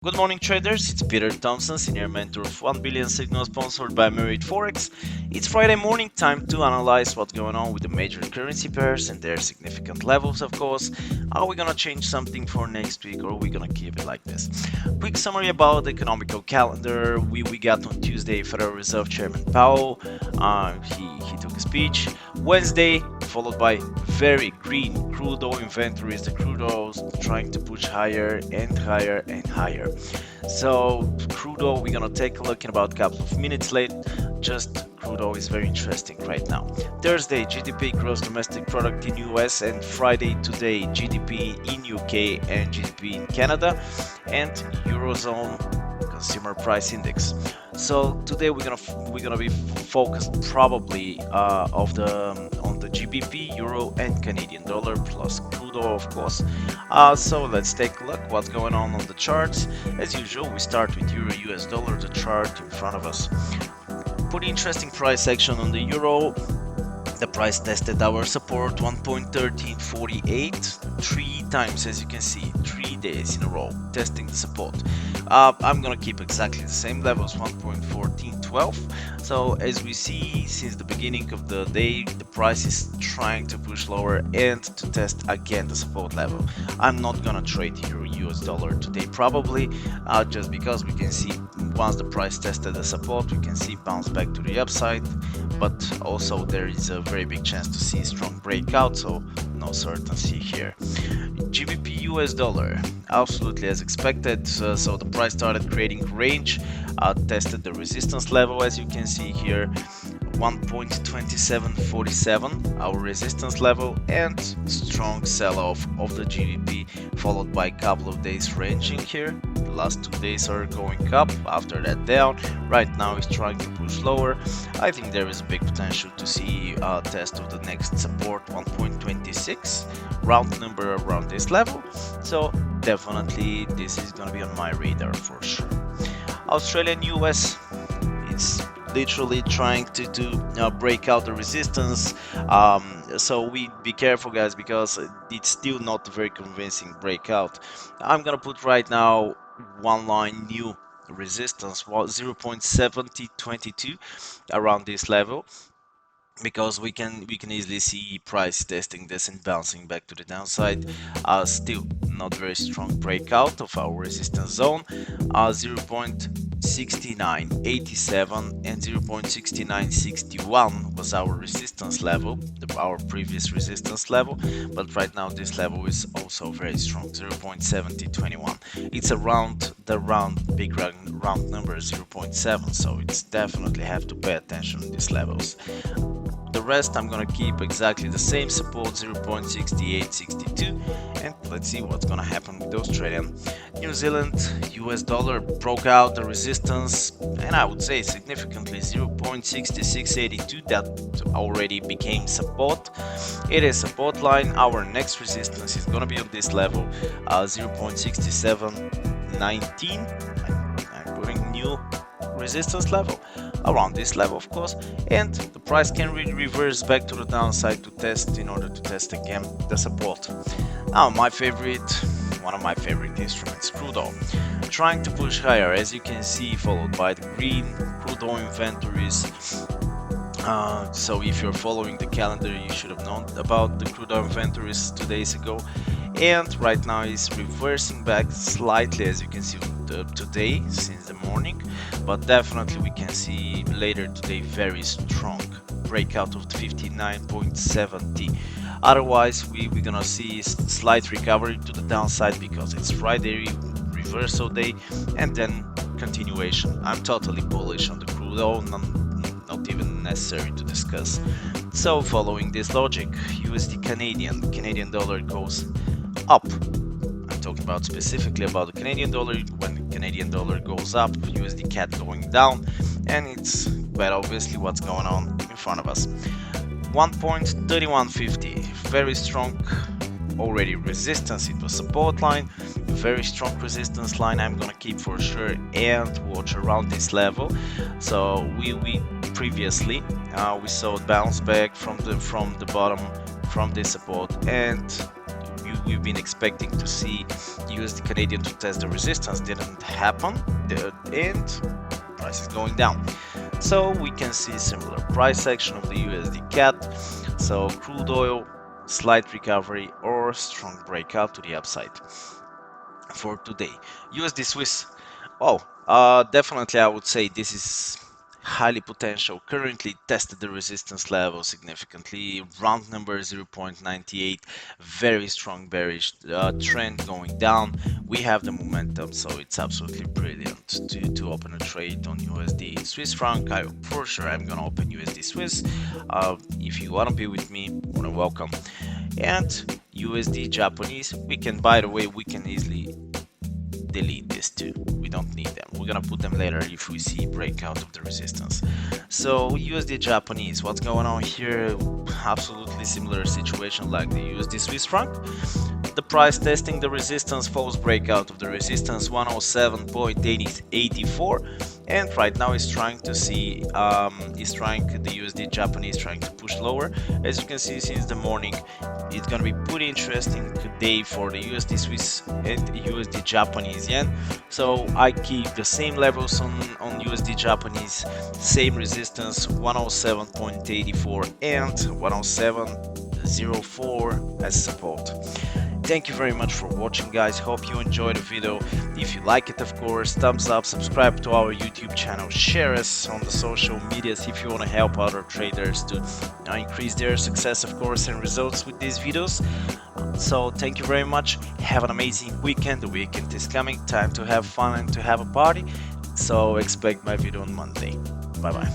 Good morning, traders. It's Peter Thompson, Senior Mentor of 1 Billion Signal, sponsored by Merit Forex. It's Friday morning, time to analyze what's going on with the major currency pairs and their significant levels, of course. Are we gonna change something for next week, or are we gonna keep it like this? Quick summary about the economical calendar. We got on Tuesday Federal Reserve Chairman Powell. He took a speech. Wednesday, followed by very green crude oil inventories. The crude oil's trying to push higher and higher and higher. So crude oil, we're gonna take a look in about a couple of minutes late. Just crude oil is very interesting right now. Thursday, GDP, gross domestic product in US, and Friday today, GDP in UK and GDP in Canada, and Eurozone consumer price index. So today we're gonna be focused probably on the GBP, Euro, and Canadian dollar plus crude oil, of course. So let's take a look what's going on the charts. As usual, we start with Euro US dollar, the chart in front of us. Pretty interesting price action on the Euro. The price tested our support 1.1348 three times, as you can see, 3 days in a row testing the support. I'm gonna keep exactly the same levels, 1.1412. So as we see, since the beginning of the day, the price is trying to push lower and to test again the support level. I'm not gonna trade Euro US dollar today, probably, just because we can see once the price tested the support, we can see bounce back to the upside, but also there is a very big chance to see strong breakout, so no certainty here. GBP US dollar, absolutely as expected. So the price started creating range, tested the resistance level, as you can see here, 1.2747, our resistance level, and strong sell-off of the GBP, followed by a couple of days ranging here. The last 2 days are going up, after that down. Right now it's trying to push lower. I think there is a big potential to see a test of the next support, 1.26, round number around this level. So definitely this is gonna be on my radar for sure. Australian US, it's literally trying to break out the resistance, so we be careful, guys, because it's still not a very convincing breakout. I'm gonna put right now one line new resistance, 0.7022 around this level, because we can easily see price testing this and bouncing back to the downside. Still not very strong breakout of our resistance zone. 0.6987 and 0.6961 was our resistance level, our previous resistance level, but right now this level is also very strong, 0.7021. It's around the big round number, 0.7, so it's definitely have to pay attention to these levels. The rest I'm gonna keep exactly the same support, 0.6862, and let's see what's gonna happen with Australian. New Zealand US dollar broke out the resistance, and I would say significantly, 0.6682, that already became support. It is support line. Our next resistance is gonna be on this level, 0.6719. I'm putting new resistance level around this level, of course, and the price can reverse back to the downside to test, in order to test again the support. Now one of my favorite instruments, crude oil, trying to push higher, as you can see, followed by the green crude oil inventories. So if you're following the calendar, you should have known about the crude oil inventories 2 days ago, and right now it's reversing back slightly, as you can see today since the morning, but definitely we can see later today very strong breakout of 59.70. Otherwise we're gonna see slight recovery to the downside because it's Friday reversal day, and then continuation. I'm totally bullish on the crude oil, not even necessary to discuss. So following this logic, USD Canadian dollar goes up. I'm talking about specifically about the Canadian dollar. When the Canadian dollar goes up, USD CAD going down, and it's quite obviously what's going on in front of us. 1.3150, very strong already resistance. It was support line, very strong resistance line. I'm gonna keep for sure and watch around this level. So we previously we saw it bounce back from the bottom, from this support, and we've been expecting to see USD Canadian to test the resistance. Didn't happen, and price is going down. So we can see similar price action of the USD CAD. So crude oil, slight recovery or strong breakout to the upside. For today, USD Swiss. Oh, definitely I would say this is highly potential. Currently tested the resistance level significantly. Round number 0.98. Very strong bearish trend going down. We have the momentum, so it's absolutely brilliant to open a trade on USD Swiss franc. For sure I'm gonna open USD Swiss. If you wanna be with me, wanna welcome. And USD Japanese, we can, by the way, we can easily delete this too. We don't need them. We're gonna put them later if we see breakout of the resistance. So USD Japanese, what's going on here? Absolutely similar situation like the USD Swiss franc. The price testing the resistance, false breakout of the resistance 107.84, and right now is trying to see the USD Japanese trying to push lower. As you can see, since the morning it's gonna be pretty interesting today for the USD Swiss and USD Japanese yen. So I keep the same levels on USD Japanese, same resistance 107.84 and 107.04 as support. Thank you very much for watching, guys. Hope you enjoyed the video. If you like it, of course, thumbs up, subscribe to our YouTube channel, share us on the social medias if you want to help other traders to increase their success, of course, and results with these videos. So thank you very much. Have an amazing weekend. The weekend is coming. Time to have fun and to have a party. So expect my video on Monday. Bye bye.